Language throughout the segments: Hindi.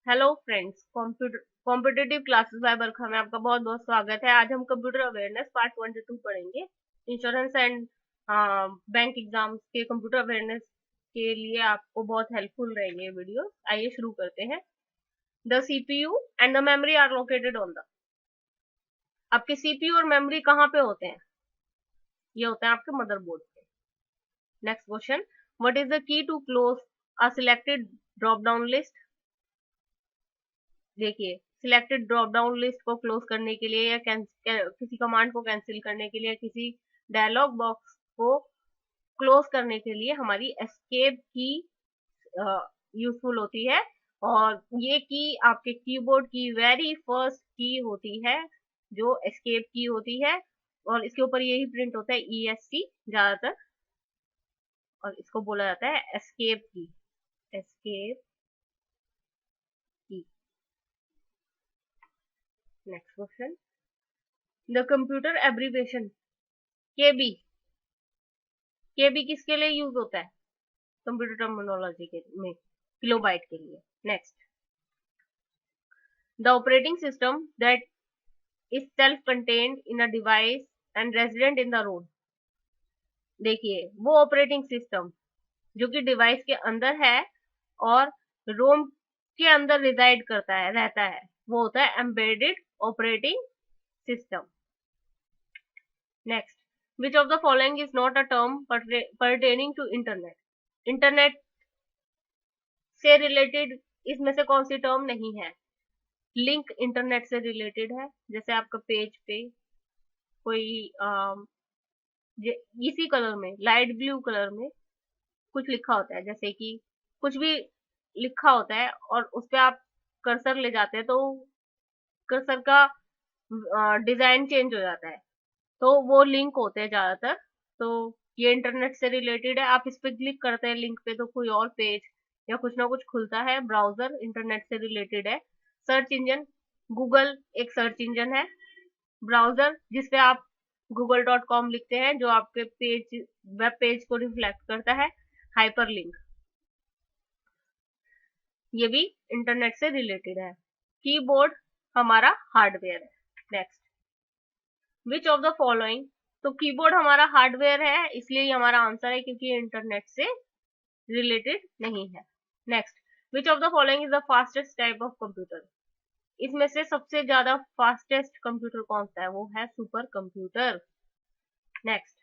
Hello friends, competitive classes by Barkha में आपका बहुत बहुत स्वागत है। आज हम कंप्यूटर अवेयरनेस पार्ट 1 से 2 पढ़ेंगे। इंश्योरेंस एंड बैंक एग्जाम्स के कंप्यूटर अवेयरनेस के लिए आपको बहुत हेल्पफुल रहेंगे ये वीडियो। आइए शुरू करते हैं। The CPU and the memory are located on the. आपके सीपीयू और मेमोरी कहाँ पे होते हैं? ये होते हैं आपके मदरबोर्ड पे। Next question, what is the key to close a selected drop down list? देखिए, सिलेक्टेड ड्रॉप डाउन लिस्ट को क्लोज करने के लिए या किसी कमांड को कैंसिल करने के लिए, किसी डायलॉग बॉक्स को क्लोज करने के लिए हमारी एस्केप की यूजफुल होती है। और ये की आपके कीबोर्ड की वेरी फर्स्ट की होती है जो एस्केप की होती है, और इसके ऊपर यही प्रिंट होता है ESC ज्यादातर, और इसको बोला जाता है एस्केप की। एस्केप की। Next question, the computer abbreviation KB। केबी किसके लिए यूज होता है? कंप्यूटर टर्मिनोलॉजी के में किलोबाइट के लिए। Next, the operating system that is self contained in a device and resident in the ROM. देखिए, वो ऑपरेटिंग सिस्टम जो कि डिवाइस के अंदर है और रोम के अंदर रिजाइड करता है, रहता है, वो होता है embedded operating system. Next, which of the following is not a term pertaining to internet? Internet से रिलेटेड इसमें से कौन सी टर्म नहीं है? लिंक इंटरनेट से रिलेटेड है, जैसे आपका पेज पे कोई इसी कलर में, लाइट ब्लू कलर में कुछ लिखा होता है, जैसे कि कुछ भी लिखा होता है और उस पे आप कर्सर ले जाते हैं तो कर्सर का डिजाइन चेंज हो जाता है, तो वो लिंक होते हैं ज्यादातर। तो ये इंटरनेट से रिलेटेड है। आप इस पे क्लिक करते हैं लिंक पे तो कोई और पेज या कुछ ना कुछ खुलता है। ब्राउजर इंटरनेट से रिलेटेड है। सर्च इंजन, गूगल एक सर्च इंजन है। ब्राउजर जिसपे आप google.com लिखते हैं, जो आपके पेज, वेब पेज को रिफ्लेक्ट करता है। हाइपरलिंक, ये भी इंटरनेट से रिलेटेड है। कीबोर्ड हमारा हार्डवेयर है। Next, which of the following? तो कीबोर्ड हमारा हार्डवेयर है, इसलिए ये हमारा आंसर है, क्योंकि ये इंटरनेट से रिलेटेड नहीं है। Next, which of the following is the fastest type of computer? इसमें से सबसे ज्यादा फास्टेस्ट कंप्यूटर कौन सा है? वो है super computer. Next,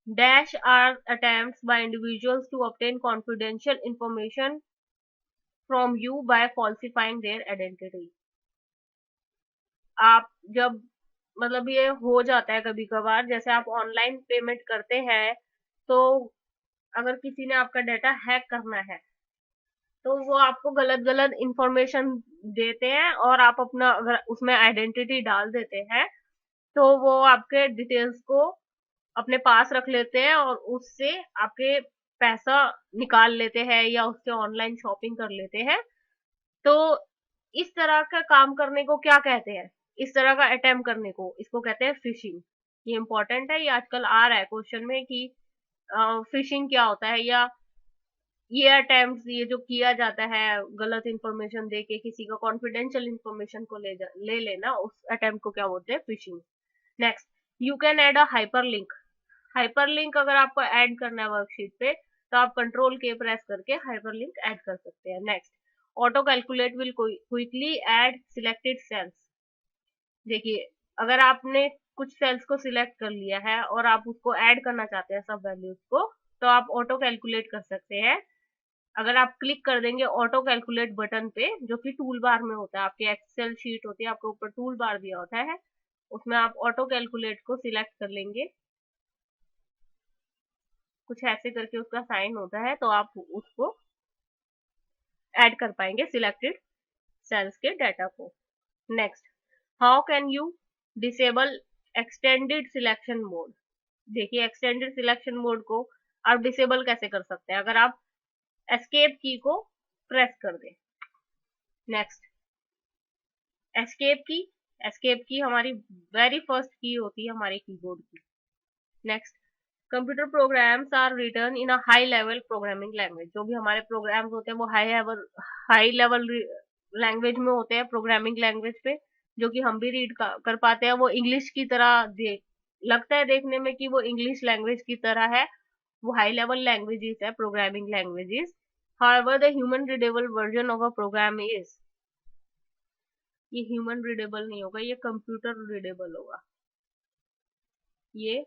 dash are attempts by individuals to obtain confidential information from you by falsifying their identity. आप जब, मतलब ये हो जाता है कभी कभार, जैसे आप ऑनलाइन पेमेंट करते हैं तो अगर किसी ने आपका डाटा हैक करना है तो वो आपको गलत गलत इंफॉर्मेशन देते हैं, और आप अपना अगर उसमें आइडेंटिटी डाल देते हैं तो वो आपके डिटेल्स को अपने पास रख लेते हैं और उससे आपके पैसा निकाल लेते हैं या उससे ऑनलाइन शॉपिंग कर लेते हैं। तो इस तरह का काम करने को क्या कहते हैं? इस तरह का अटेम्प्ट करने को, इसको कहते हैं फिशिंग। ये इंपॉर्टेंट है, ये आजकल आ रहा है क्वेश्चन में कि फिशिंग क्या होता है, या ये अटेम्प्ट, ये जो किया जाता है गलत इंफॉर्मेशन दे के किसी का कॉन्फिडेंशियल इंफॉर्मेशन को ले लेना, उस अटेम्प्ट को क्या बोलते हैं? Fishing. Next, you can add a hyperlink. Hyperlink अगर आपको ऐड करना है वर्कशीट पे तो आप कंट्रोल के प्रेस करके हाइपरलिंक ऐड कर सकते हैं। Next, auto calculate will quickly add selected cells. देखिए, अगर आपने कुछ सेल्स को सिलेक्ट कर लिया है और आप उसको ऐड करना चाहते हैं सब वैल्यूज को, तो आप ऑटो कैलकुलेट कर सकते हैं। अगर आप क्लिक कर देंगे ऑटो कैलकुलेट बटन पे, जो कि टूल बार में होता है, आपकी एक्सेल शीट होती है, आपके ऊपर टूल बार दिया होता है, उसमें आप ऑटो कैलकुलेट को सिलेक्ट कर लेंगे, कुछ ऐसे करके उसका साइन होता है, तो आप उसको ऐड कर पाएंगे सिलेक्टेड सेल्स के डाटा को। Next, how can you disable extended selection mode? देखिए, एक्सटेंडेड सिलेक्शन मोड को आप डिसेबल कैसे कर सकते हैं? अगर आप एस्केप की को प्रेस कर दें। नेक्स्ट, एस्केप की, एस्केप की हमारी वेरी फर्स्ट की होती है हमारे कीबोर्ड की। Next, computer programs are written in a high level programming language. जो भी हमारे प्रोग्राम्स होते हैं वो हाई लेवल लैंग्वेज में होते हैं, प्रोग्रामिंग लैंग्वेज पे, जो कि हम भी रीड कर पाते हैं। वो इंग्लिश की तरह लगता है देखने में कि वो इंग्लिश लैंग्वेज की तरह है। वो हाई लेवल लैंग्वेजेस है, programming languages. However the human readable version of a program is, ये ह्यूमन रीडेबल नहीं होगा, ये कंप्यूटर रीडेबल होगा। ये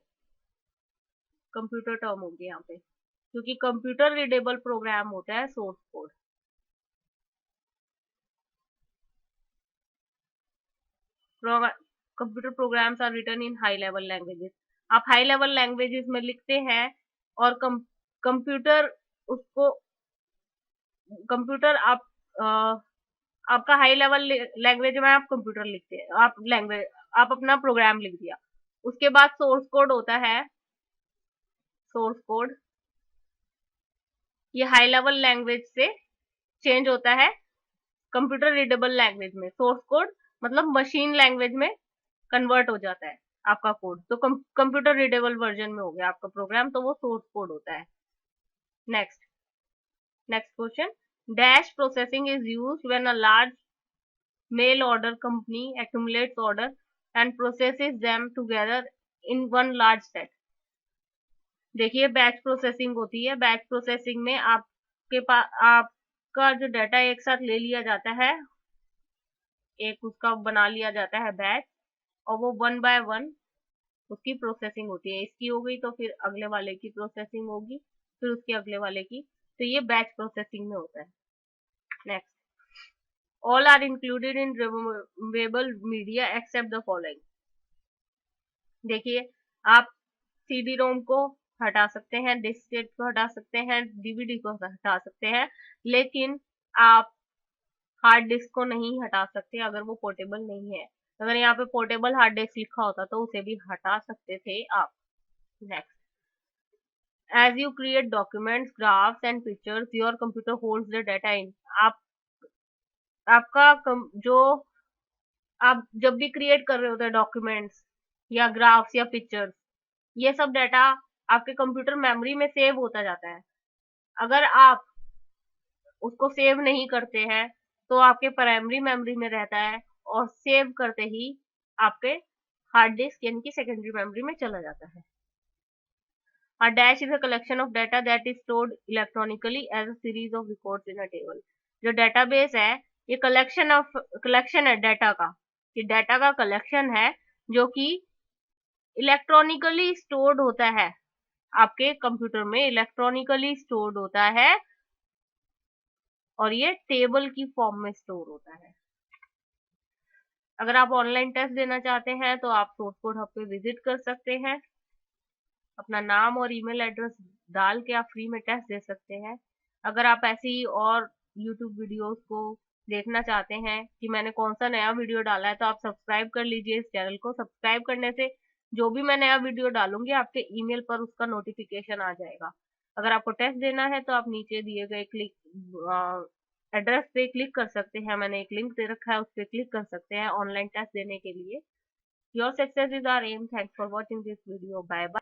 कंप्यूटर टर्म होगी यहाँ पे, क्योंकि कंप्यूटर रीडेबल प्रोग्राम होता है source code. Computer programs are written in high level languages. आप हाई लेवल लैंग्वेजेस में लिखते हैं और कंप्यूटर उसको, कंप्यूटर आप आपका हाई लेवल लैंग्वेज में आप कंप्यूटर लिखते हैं, आप लैंग्वेज, आप अपना प्रोग्राम लिख दिया। उसके बाद सोर्स कोड होता है, सोर्स कोड ये हाई लेवल लैंग्वेज से चेंज होता है कंप्यूटर रीडेबल लैंग्वेज में। सोर्स कोड मतलब मशीन लैंग्वेज में कन्वर्ट हो जाता है आपका कोड, तो कंप्यूटर रीडेबल वर्जन में हो गया आपका प्रोग्राम, तो वो सोर्स कोड होता है। Next next question, dash processing is used when a large mail order company accumulates order and processes them together in one large set। देखिए बैच प्रोसेसिंग होती है। बैच प्रोसेसिंग में आपके पास आपका जो डाटा एक साथ ले लिया जाता है, एक उसका बना लिया जाता है बैच, और वो वन बाय वन उसकी प्रोसेसिंग होती है। इसकी हो गई तो फिर अगले वाले की प्रोसेसिंग होगी, फिर उसके अगले वाले की, तो ये बैच प्रोसेसिंग में होता है। Next, all are included in removable media except the following. देखिए आप सीडी रोम को हटा सकते हैं, डिस्केट को हटा सकते हैं, डीवीडी को हटा सकते हैं, लेकिन आप हार्ड डिस्क को नहीं हटा सकते अगर वो पोर्टेबल नहीं है। अगर यहाँ पे पोर्टेबल हार्ड डिस्क लिखा होता तो उसे भी हटा सकते थे आप। Next, as you create documents, graphs and pictures, your computer holds the data in. आप आपका जो आप जब भी क्रिएट कर रहे होते हैं डॉक्यूमेंट्स या ग्राफ्स या पिक्चर्स, ये सब डाटा आपके कंप्यूटर मेमोरी में सेव होता जाता है। अगर आप उसको सेव नहीं करते हैं तो आपके प्राइमरी मेमोरी में रहता है, और सेव करते ही आपके हार्ड डिस्क यानी कि सेकेंडरी मेमोरी में चला जाता है। A dash is a collection of data that is stored electronically as a series of records in a table। जो डेटाबेस है ये कलेक्शन है डाटा का, ये डाटा का कलेक्शन है जो कि इलेक्ट्रॉनिकली स्टोर्ड होता है, आपके कंप्यूटर में इलेक्ट्रॉनिकली स्टोर्ड होता है, और ये टेबल की फॉर्म में स्टोर होता है। अगर आप ऑनलाइन टेस्ट देना चाहते हैं तो आप सोर्स कोड हब पे विजिट कर सकते हैं, अपना नाम और ईमेल एड्रेस डाल के आप फ्री में टेस्ट दे सकते हैं। अगर आप ऐसी और यूट्यूब वीडियोस को देखना चाहते हैं कि मैंने कौन सा नया वीडियो डाला है, तो आप सब्सक्राइब कर लीजिए इस चैनल को। सब्सक्राइब करने से जो भी मैं नया वीडियो डालूंगी आपके ईमेल पर उसका नोटिफिकेशन आ जाएगा। अगर आपको टेस्ट देना है तो आप नीचे दिए गए एड्रेस पे क्लिक कर सकते हैं, मैंने एक लिंक दे रखा है, उस पर क्लिक कर सकते हैं ऑनलाइन टेस्ट देने के लिए। Your success is our aim. Thanks for watching this video. Bye bye.